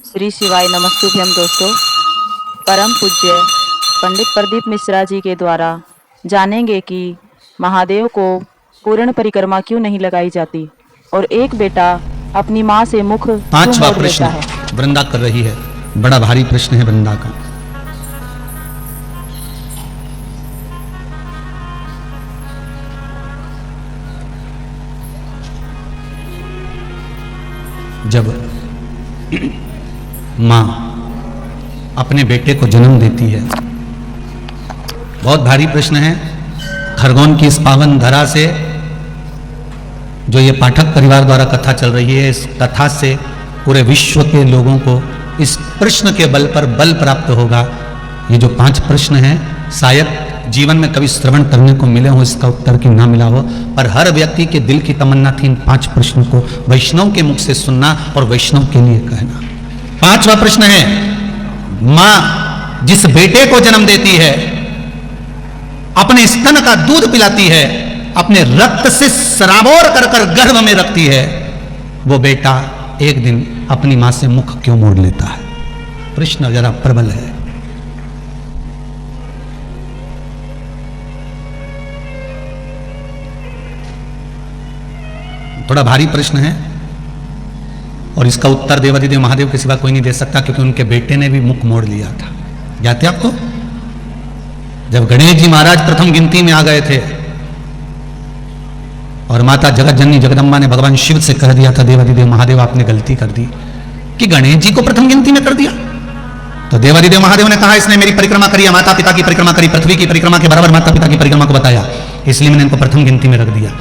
श्री शिवाय नमस्तुभ्यम दोस्तों। परम पूज्य पंडित प्रदीप मिश्रा जी के द्वारा जानेंगे कि महादेव को पूर्ण परिक्रमा क्यों नहीं लगाई जाती और एक बेटा अपनी माँ से मुख क्यों पांचवा मोड़ प्रश्न लेता है। वृंदा कर रही है। बड़ा भारी प्रश्न है वृंदा का। जब मां अपने बेटे को जन्म देती है, बहुत भारी प्रश्न है। खरगोन की इस पावन धरा से जो ये पाठक परिवार द्वारा कथा चल रही है, इस कथा से पूरे विश्व के लोगों को इस प्रश्न के बल पर बल प्राप्त होगा। ये जो 5 प्रश्न हैं, शायद जीवन में कभी श्रवण करने को मिले हो, इसका उत्तर की ना मिला हो, पर हर व्यक्ति के दिल की तमन्ना थी इन 5 प्रश्नों को वैष्णव के मुख से सुनना और वैष्णव के लिए कहना। 5वां प्रश्न है, मां जिस बेटे को जन्म देती है, अपने स्तन का दूध पिलाती है, अपने रक्त से सराबोर कर कर गर्भ में रखती है, वो बेटा एक दिन अपनी मां से मुख क्यों मोड़ लेता है? प्रश्न जरा प्रबल है। थोड़ा भारी प्रश्न है और इसका उत्तर देवादिदेव महादेव के सिवा कोई नहीं दे सकता, क्योंकि उनके बेटे ने भी मुख मोड़ लिया था। याद है आपको? जब गणेश जी महाराज प्रथम गिनती में आ गए थे और माता जगत जननी जगदम्बा ने भगवान शिव से कह दिया था, देवादिदेव महादेव आपने गलती कर दी कि गणेश जी को प्रथम गिनती में कर दिया। तो देवादिदेव महादेव ने कहा, इसने मेरी परिक्रमा करी, माता पिता की परिक्रमा करी, पृथ्वी की परिक्रमा के बराबर माता पिता की परिक्रमा को बताया, इसलिए मैंने इनको प्रथम गिनती में रख दिया।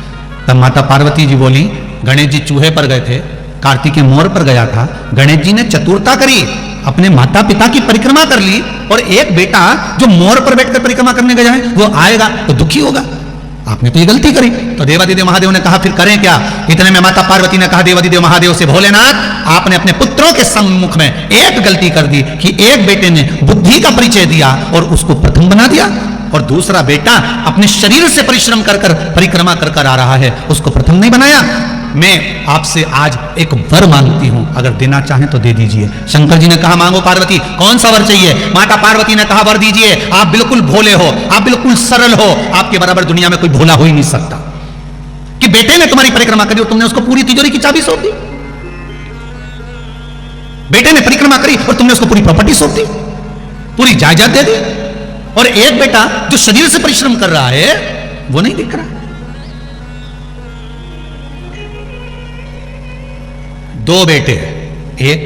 तब माता पार्वती जी बोली, गणेश जी चूहे पर गए थे, कार्तिकेय मोर पर गया था, गणेश जी ने चतुरता करी, अपने माता पिता की परिक्रमा कर ली, और एक बेटा जो मोर पर बैठकर परिक्रमा करने गया है वो आएगा तो दुखी होगा, आपने तो ये गलती करी। तो देवादिदेव महादेव ने कहा, फिर करें क्या? इतने में माता पार्वती ने कहा देवादिदेव महादेव से, भोलेनाथ आपने अपने पुत्रों के सम्मुख में एक गलती कर दी कि एक बेटे ने बुद्धि का परिचय दिया और उसको प्रथम बना दिया, और दूसरा बेटा अपने शरीर से परिश्रम कर कर परिक्रमा कर कर आ रहा है, उसको प्रथम नहीं बनाया। मैं आपसे आज एक वर मांगती हूं, अगर देना चाहें तो दे दीजिए। शंकर जी ने कहा, मांगो पार्वती, कौन सा वर चाहिए? माता पार्वती ने कहा, वर दीजिए, आप बिल्कुल भोले हो, आप बिल्कुल सरल हो, आपके बराबर दुनिया में कोई भोला हो ही नहीं सकता, कि बेटे ने तुम्हारी परिक्रमा करी और तुमने उसको पूरी तिजोरी की चाबी सौंप दी। बेटे ने परिक्रमा करी और तुमने उसको पूरी प्रॉपर्टी सौंप दी, पूरी जायदाद दे दी, और एक बेटा जो शरीर से परिश्रम कर रहा है वो नहीं दिख रहा। 2 बेटे, एक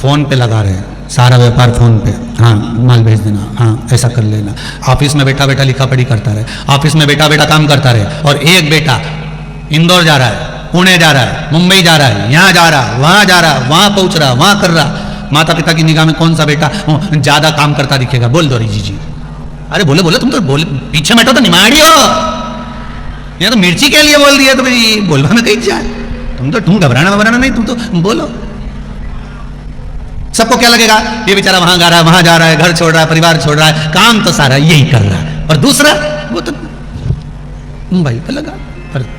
फोन पे लगा रहे हैं, सारा व्यापार फोन पे, हाँ माल भेज देना, हाँ ऐसा कर लेना, ऑफिस में बैठा बैठा लिखा पढ़ी करता रहे, ऑफिस में बैठा बैठा काम करता रहे, और एक बेटा इंदौर जा रहा है, पुणे जा रहा है, मुंबई जा रहा है, यहां जा रहा है, वहां जा रहा है, वहां पहुंच रहा, वहां कर रहा। माता पिता की निगाह में कौन सा बेटा ज्यादा काम करता दिखेगा? बोल दो जी। अरे बोले बोले, तुम तो बोले पीछे बैठो तो निमाड़ी हो, ये तो मिर्ची के लिए बोल रही है, तो भाई बोलवा में कहीं जाए, तुम घबराना नहीं, तुम तो बोलो। सबको क्या लगेगा, ये बेचारा वहां जा रहा है, वहां जा रहा है, घर छोड़ रहा है, परिवार छोड़ रहा है, काम तो सारा यही कर रहा है, और दूसरा वो तो मोबाइल पर लगा। पर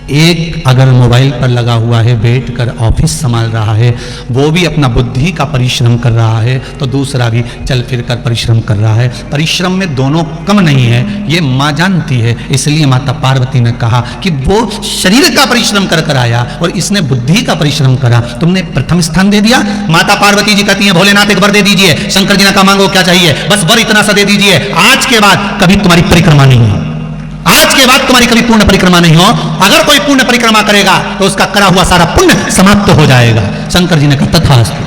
एक अगर मोबाइल पर लगा हुआ है, बैठकर ऑफिस संभाल रहा है, वो भी अपना बुद्धि का परिश्रम कर रहा है, तो दूसरा भी चल फिर कर परिश्रम कर रहा है। परिश्रम में दोनों कम नहीं है, ये मां जानती है, इसलिए माता पार्वती ने कहा कि वो शरीर का परिश्रम कर कर आया और इसने बुद्धि का परिश्रम करा, तुमने प्रथम स्थान दे दिया। माता पार्वती जी कहती है, भोलेनाथ एक वर दे दीजिए। शंकर जी ने कहा, मांगो क्या चाहिए? बस वर इतना सा दे दीजिए, आज के बाद कभी तुम्हारी परिक्रमा नहीं हो, आज के बाद तुम्हारी कभी पूर्ण परिक्रमा नहीं हो। अगर कोई पूर्ण परिक्रमा करेगा तो उसका करा हुआ सारा पुण्य समाप्त हो जाएगा। शंकर जी ने कहा, तथास्तु।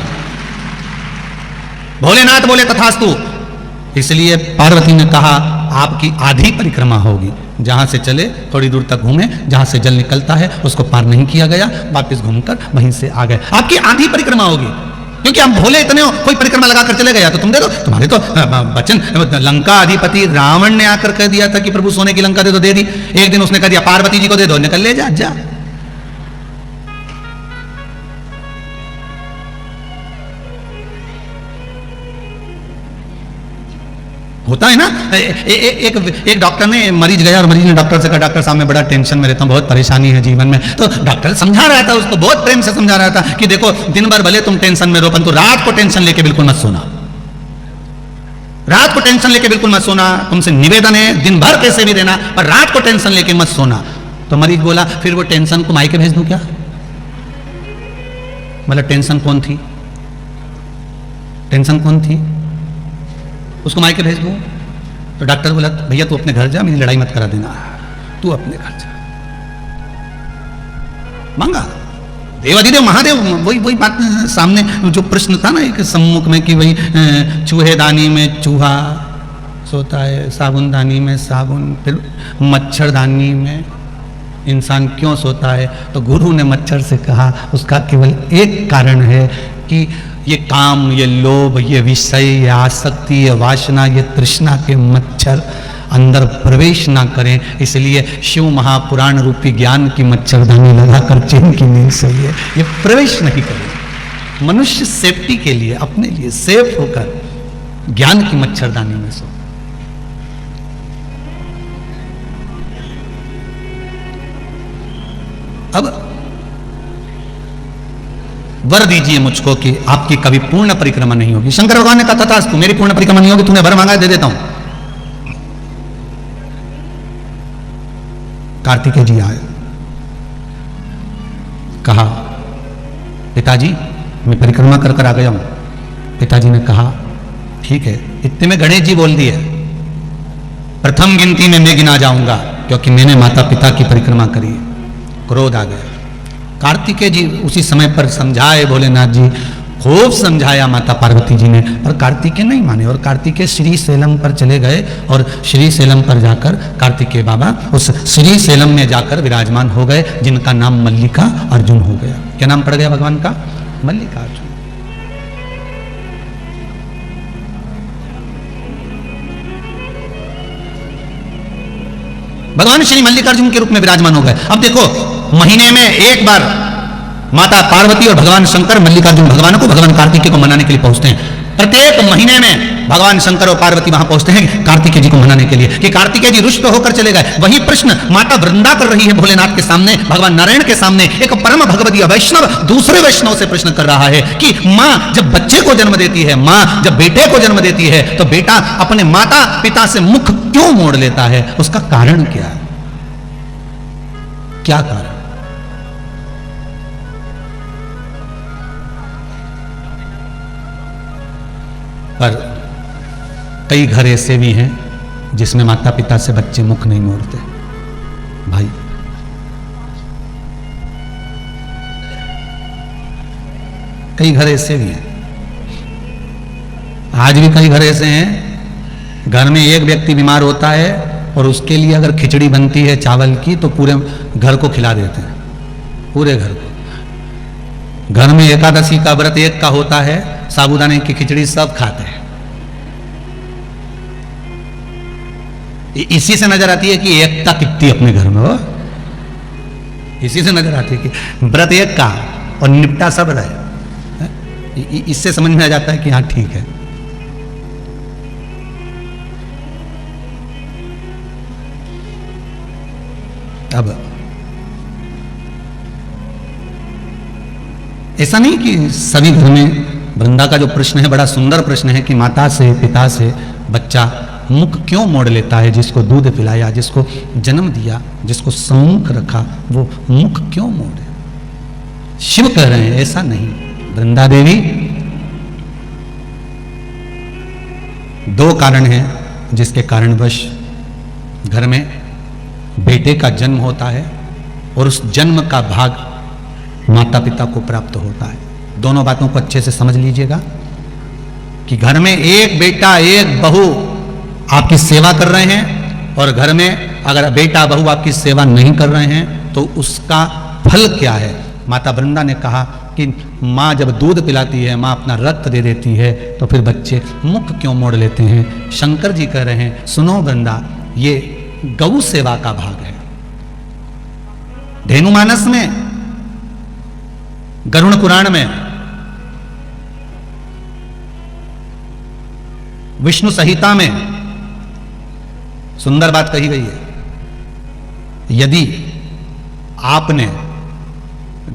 भोलेनाथ बोले, तथास्तु। इसलिए पार्वती ने कहा, आपकी आधी परिक्रमा होगी, जहां से चले थोड़ी दूर तक घूमे, जहां से जल निकलता है उसको पार नहीं किया गया, वापस घूमकर वहीं से आ गए, आपकी आधी परिक्रमा होगी। क्योंकि हम भोले इतने हो, कोई परिक्रमा लगाकर चले गया तो तुम दे दो, तुम्हारे तो वचन। लंका अधिपति रावण ने आकर कह दिया था कि प्रभु सोने की लंका दे दो, दे दी। एक दिन उसने कह दिया पार्वती जी को दे दो, निकल ले जा। होता है ना। एक डॉक्टर ने, मरीज गया और मरीज ने डॉक्टर से कहा, डॉक्टर साहब मैं बड़ा टेंशन में रहता हूँ, बहुत परेशानी है जीवन में। तो डॉक्टर समझा रहा था उसको, बहुत प्रेम से समझा रहा था कि देखो दिन भर भले तुम टेंशन में रहो, परंतु रात को टेंशन लेके बिल्कुल मत सोना, रात को टेंशन लेके बिल्कुल मत सोना। तुमसे निवेदन है दिन भर कैसे भी रहना, पर रात को टेंशन लेके मत सोना। तो मरीज बोला फिर वो टेंशन को मायके भेज दूं क्या? मतलब टेंशन कौन थी, टेंशन कौन थी, उसको मायके भेज दूं? तो डॉक्टर बोला भैया तू अपने घर जा, मेरी लड़ाई मत करा देना, तू अपने घर जा। मांगा देवाधिदेव महादेव, वही बात सामने जो प्रश्न था ना एक सम्मुख में कि वही चूहेदानी में चूहा सोता है, साबुनदानी में साबुन, फिर मच्छरदानी में इंसान क्यों सोता है? तो गुरु ने मच्छर से कहा उसका केवल एक कारण है कि ये काम, ये लोभ, ये विषय, ये आसक्ति, ये वासना, ये तृष्णा के मच्छर अंदर प्रवेश ना करें, इसलिए शिव महापुराण रूपी ज्ञान की मच्छरदानी लगाकर चैन की नींद सोई है, ये प्रवेश नहीं करें। मनुष्य सेफ्टी के लिए, अपने लिए सेफ होकर ज्ञान की मच्छरदानी में सो। अब वर दीजिए मुझको कि आपकी कभी पूर्ण परिक्रमा नहीं होगी। शंकर भगवान ने कहा तथास्तु, मेरी पूर्ण परिक्रमा नहीं होगी, तूने वर मांगा है दे देता हूं। कार्तिकेय जी आए, कहा पिताजी मैं परिक्रमा कर कर आ गया हूं। पिताजी ने कहा ठीक है। इतने में गणेश जी बोल दिए प्रथम गिनती में मैं गिना जाऊंगा, क्योंकि मैंने माता पिता की परिक्रमा करी। क्रोध आ गया। कार्तिकेय जी उसी समय पर समझाए भोलेनाथ जी, खूब समझाया माता पार्वती जी ने, और कार्तिकेय नहीं माने। और कार्तिकेय श्री सेलम पर चले गए और श्री सेलम पर जाकर कार्तिकेय बाबा उस श्री सेलम में जाकर विराजमान हो गए, जिनका नाम मल्लिका अर्जुन हो गया। क्या नाम पड़ गया भगवान का? मल्लिका अर्जुन। भगवान श्री मल्लिकार्जुन के रूप में विराजमान हो गए। अब देखो महीने में एक बार माता पार्वती और भगवान शंकर मल्लिकार्जुन भगवान को, भगवान कार्तिकेय को मनाने के लिए पहुंचते हैं। प्रत्येक महीने में भगवान शंकर और पार्वती वहां पहुंचते हैं कार्तिकेय जी को मनाने के लिए, कि कार्तिकेय जी रुष्ट होकर चले गए। वही प्रश्न माता वृंदा कर रही है भोलेनाथ के सामने, भगवान नारायण के सामने। एक परम भगवदीय वैष्णव दूसरे वैष्णव से प्रश्न कर रहा है कि मां जब बच्चे को जन्म देती है, मां जब बेटे को जन्म देती है, तो बेटा अपने माता पिता से मुख क्यों मोड़ लेता है? उसका कारण क्या है? क्या कारण? पर कई घर ऐसे भी हैं जिसमें माता पिता से बच्चे मुख नहीं मोड़ते। भाई कई घर ऐसे भी हैं, आज भी कई घर ऐसे हैं, घर में एक व्यक्ति बीमार होता है और उसके लिए अगर खिचड़ी बनती है चावल की तो पूरे घर को खिला देते हैं, पूरे घर को। घर में एकादशी का व्रत एक का होता है, साबूदाने की खिचड़ी सब खाते हैं। इसी से नजर आती है कि एकता कितनी अपने घर में हो, इसी से नजर आती है कि व्रत एक का और निपटा सब रहे। इससे समझ में आ जाता है कि हाँ ठीक है। अब ऐसा नहीं कि सभी घर में, वृंदा का जो प्रश्न है बड़ा सुंदर प्रश्न है कि माता से पिता से बच्चा मुख क्यों मोड़ लेता है? जिसको दूध पिलाया, जिसको जन्म दिया, जिसको सम्मुख रखा, वो मुख क्यों मोड़े? शिव कह रहे हैं ऐसा नहीं। वृंदा देवी, दो कारण हैं जिसके कारणवश घर में बेटे का जन्म होता है और उस जन्म का भाग माता पिता को प्राप्त होता है। दोनों बातों को अच्छे से समझ लीजिएगा कि घर में एक बेटा एक बहू आपकी सेवा कर रहे हैं, और घर में अगर बेटा बहू आपकी सेवा नहीं कर रहे हैं तो उसका फल क्या है? माता वृंदा ने कहा कि माँ जब दूध पिलाती है, माँ अपना रक्त दे देती है, तो फिर बच्चे मुख क्यों मोड़ लेते हैं? शंकर जी कह रहे हैं सुनो वृंदा, ये गौ सेवा का भाग है। धेनुमानस में, गरुड़ पुराण में, विष्णु संहिता में सुंदर बात कही गई है। यदि आपने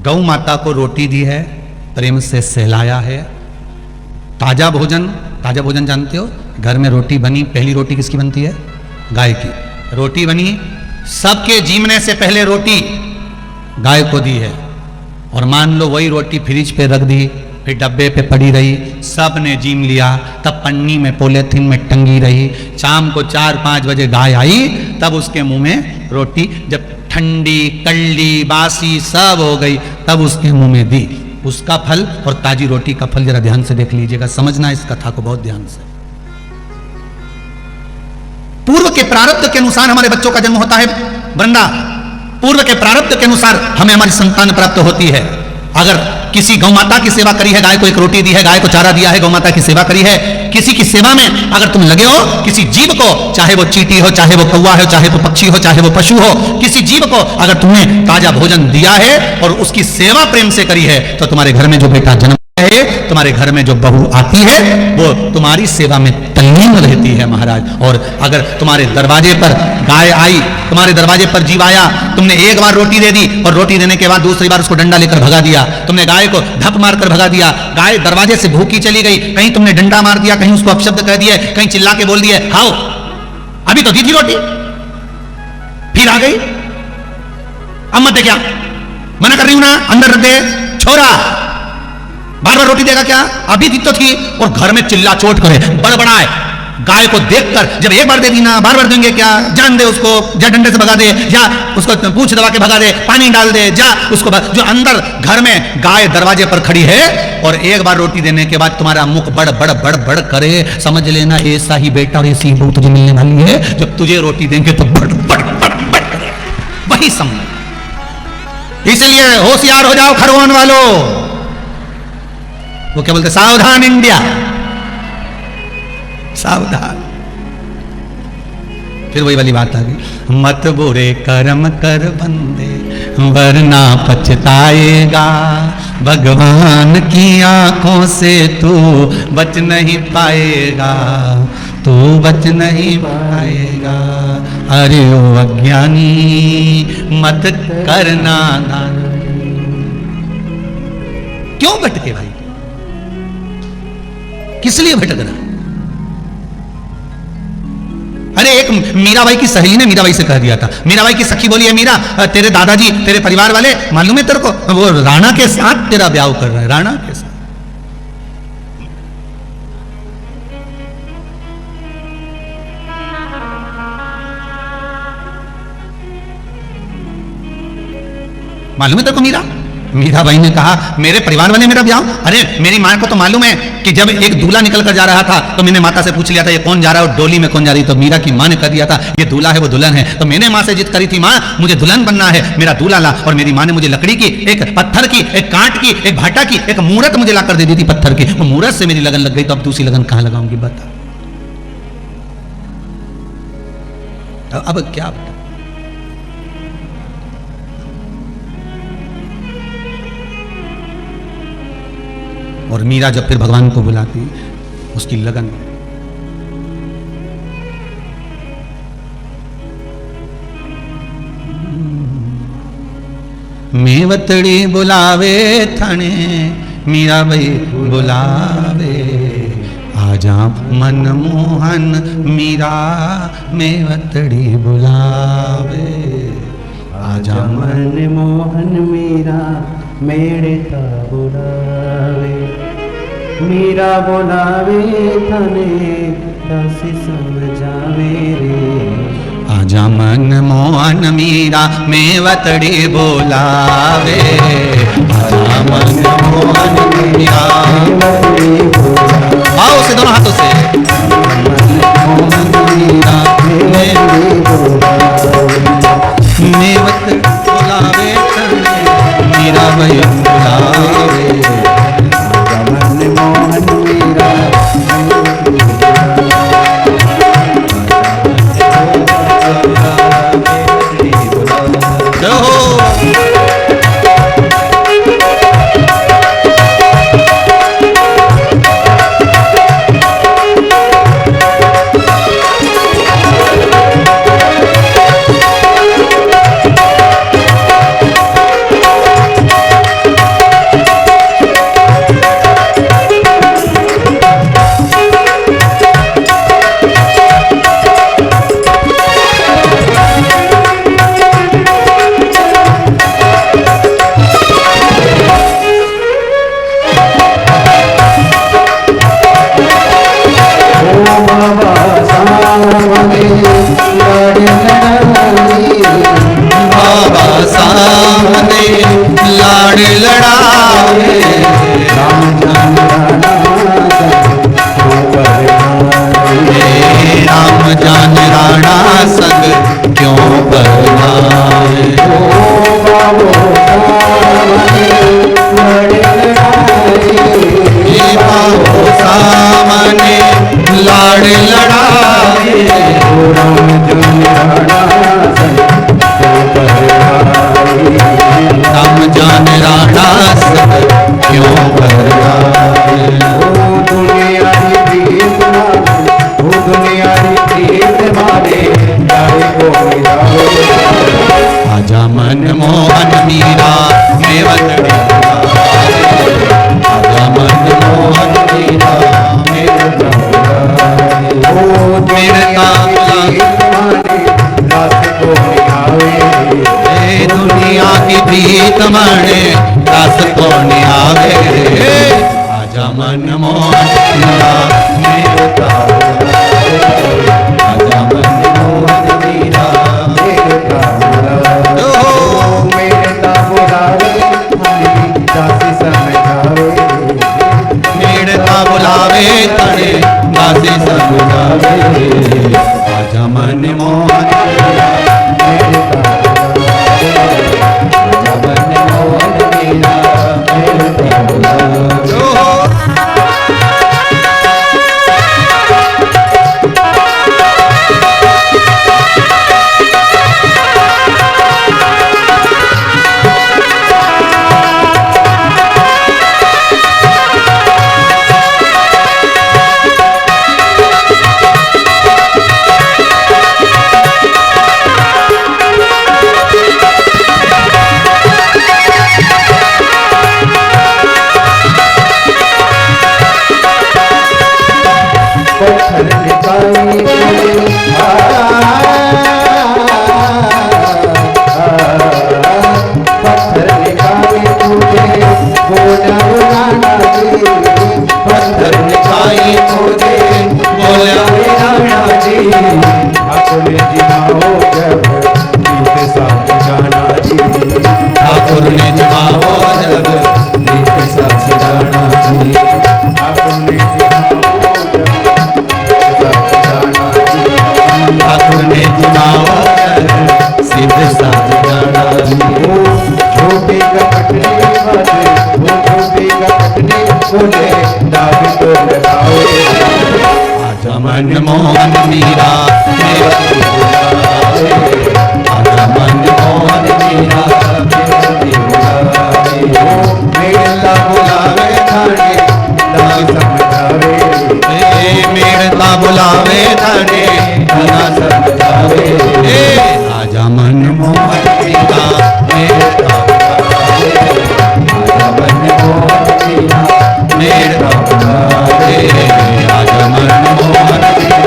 गौ माता को रोटी दी है, प्रेम से सहलाया है, ताजा भोजन जानते हो, घर में रोटी बनी, पहली रोटी किसकी बनती है? गाय की। रोटी बनी, सबके जीवने से पहले रोटी गाय को दी है, और मान लो वही रोटी फ्रिज पे रख दी, फिर डब्बे पे पड़ी रही, सब ने जीम लिया, तब पन्नी में पॉलीथिन में टंगी रही, शाम को 4-5 बजे गाय आई, तब उसके मुंह में रोटी, जब ठंडी कल्ली बासी सब हो गई, तब उसके मुंह में दी। उसका फल और ताजी रोटी का फल जरा ध्यान से देख लीजिएगा, समझना इस कथा को बहुत ध्यान से। पूर्व के प्रारब्ध के अनुसार हमारे बच्चों का जन्म होता है वृंदा, पूर्व के प्रारब्ध के अनुसार हमें हमारी संतान प्राप्त होती है। अगर किसी गौ माता की सेवा करी है, गाय को एक रोटी दी है, गाय को चारा दिया है, गौ माता की सेवा करी है, किसी की सेवा में अगर तुम लगे हो, किसी जीव को, चाहे वो चींटी हो, चाहे वो कौवा हो, चाहे वो पक्षी हो, चाहे वो पशु हो, किसी जीव को अगर तुमने ताजा भोजन दिया है और उसकी सेवा प्रेम से करी है, तो तुम्हारे घर में जो बेटा जन्म है, तुम्हारे घर में जो बहू आती है, वो तुम्हारी सेवा में तल्लीन रहती है महाराज। और अगर तुम्हारे दरवाजे पर गाय आई, तुम्हारे दरवाजे पर जीव आया, तुमने एक बार रोटी दे दी और रोटी देने के बाद दूसरी बार उसको डंडा लेकर भगा दिया, तुमने गाय को धप मारकर भगा दिया, गाय दरवाजे से भूखी चली गई, कहीं तुमने डंडा मार दिया, कहीं उसको अपशब्द कह दिया, कहीं चिल्ला के बोल दिया, हाओ अभी तो दी थी रोटी, फिर आ गई, अब मत दे, क्या मना कर रही हूं ना, अंदर रख दे छोरा, बार बार रोटी देगा क्या, अभी दी तो थी, और घर में चिल्ला चोट करे, बड़बड़ाए। गाय को देखकर जब एक बार दे दी ना, बार बार देंगे क्या, जान दे उसको, जा डंडे से भगा दे, या उसको पूंछ दबा के भगा दे, पानी डाल दे, जा उसको जो अंदर घर में गाय दरवाजे पर खड़ी है, और एक बार रोटी देने के बाद तुम्हारा मुख बड़ बड़ बड़ बड़ करे, समझ लेना ऐसा ही बेटा और ऐसी ही बहू तुझे मिलने वाली है। जब तुझे रोटी देंगे तो बड़ बड़ बड़ बड़ करे, वही समझ। इसलिए होशियार हो जाओ खरगोन वालों, वो क्या बोलते, सावधान इंडिया, सावधान। फिर वही वाली बात आ गई, मत बुरे कर्म कर बंदे वरना पछताएगा, भगवान की आंखों से तू बच नहीं पाएगा, तू बच नहीं पाएगा। अरे ओ अज्ञानी मत करना दान। क्यों भटके भाई, किस लिए भटक रहा? अरे एक मीराबाई की सहेली ने मीराबाई से कह दिया था, मीराबाई की सखी बोली है, मीरा तेरे दादाजी तेरे परिवार वाले मालूम है तेरे को, वो राणा के साथ तेरा ब्याह कर रहे हैं, राणा के साथ। मालूम है तेरे को मीरा? मीराबाई ने कहा मेरे परिवार वाले मेरा ब्याह, अरे मेरी मां को तो मालूम है कि जब एक दूल्हा निकल कर जा रहा था तो मैंने माता से पूछ लिया था ये कौन जा रहा है और डोली में कौन जा रही, तो मीरा की मां ने कह दिया था ये दूल्हा है वो दुल्हन है। तो मैंने मां से जिद करी थी, मां मुझे दुल्हन बनना है, मेरा दूल्हा ला, और मेरी मां ने मुझे लकड़ी की, एक पत्थर की, एक कांट की, एक भाटा की, एक मूरत मुझे लाकर दे दी थी पत्थर की। वो मूरत से मेरी लगन लग गई, तो अब दूसरी लगन कहां लगाऊंगी बता। अब क्या, और मीरा जब फिर भगवान को बुलाती, उसकी लगन। मेवतड़ी बुलावे थाने, मीराबाई बुलावे, आजा मनमोहन मीरा मेवतड़ी बुलावे, आजा मनमोहन मीरा मेरे ता बुलावे, मीरा बुलावे थाने दासी समझावे रे, आजा मनमोहन मीरा मेवतड़ी बुलावे, आजा मनमोहन मीरा। आओ से दोनों हाथों से, मनमोहन मीरा मेवतड़ी बुलावे थाने, मीरा भाई बुलावे, मनमोहन मीरा। तमणे दास को आवे आजा मन मोहन मीरा मेरे ताऊ आजा मन मोहन मीरा मेरे ताऊ मेरे ताऊ दासी समझावे मेरे ताऊ बुलावे तड़े दासी समझावे आजा मन मोहन मेरे ठाकुर ने जमाओ जग दीप साथ जाना जी ठाकुर ने जमाओ जग सिद्ध साथ जाना जी छोटे कपटने वाले वो छोटे कपटने बोले दाग तो लगाओ आजा मन मोहन मीरा आजा मन मोहन मीरा मेरा बुलावे थाने दास समझावे मेरा बुलावे थाने दास समझावे आजा मन मोहन मीरा मेरा आजा मन मोहन मीरा मेरा बुलावे आजा मन मोहन मीरा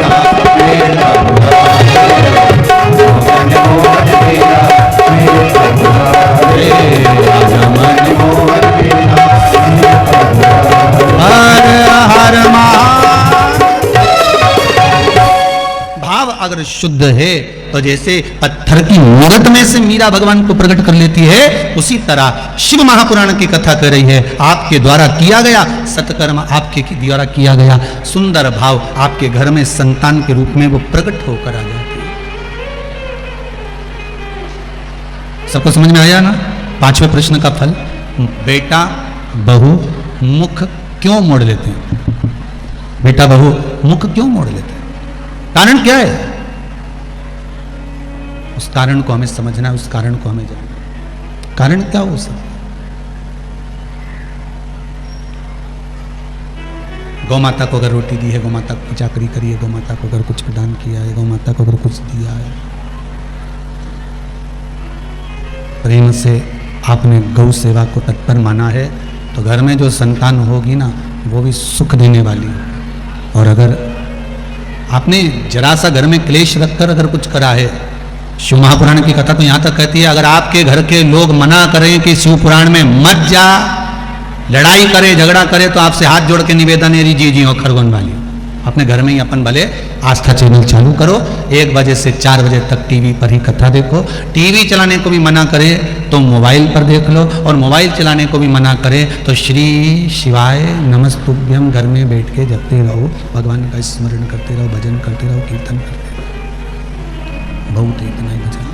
मेरा बुलावे मन मोहन मीरा मेरा बुलावे आजा मन मोहन मीरा हर हर भाव अगर शुद्ध है तो जैसे पत्थर की मूरत में से मीरा भगवान को प्रकट कर लेती है, उसी तरह शिव महापुराण की कथा कर रही है। आपके द्वारा किया गया सत्कर्म, आपके द्वारा किया गया सुंदर भाव आपके घर में संतान के रूप में वो प्रकट होकर आ जाती है। सबको समझ में आया ना? पांचवें प्रश्न का फल, बेटा बहू मुख क्यों मोड़ लेते हैं? बेटा बहू मुख क्यों मोड़ लेते हैं? कारण क्या है? उस कारण को हमें समझना है, उस कारण को हमें जानना है। कारण क्या हो सकता? गौ माता को अगर रोटी दी है, गौ माता को चाकरी करी है, गौ माता को अगर कुछ दान किया है, गौ माता को अगर कुछ दिया है, प्रेम से आपने गौ सेवा को तत्पर माना है, तो घर में जो संतान होगी ना वो भी सुख देने वाली है। और अगर आपने जरा सा घर में क्लेश रखकर अगर कुछ करा है, शिव महापुराण की कथा तो यहां तक कहती है, अगर आपके घर के लोग मना करें कि शिव पुराण में मत जा, लड़ाई करे झगड़ा करे, तो आपसे हाथ जोड़ के निवेदन है जी जी और खरगोन वाली अपने घर में ही अपन भले आस्था चैनल चालू करो, 1 बजे से 4 बजे तक टीवी पर ही कथा देखो। टीवी चलाने को भी मना करे तो मोबाइल पर देख लो, और मोबाइल चलाने को भी मना करे तो श्री शिवाय नमस्तुभ्यम घर में बैठ के जपते रहो, भगवान का स्मरण करते रहो, भजन करते रहो, कीर्तन करते रहो। बहुत इतना ही बचा।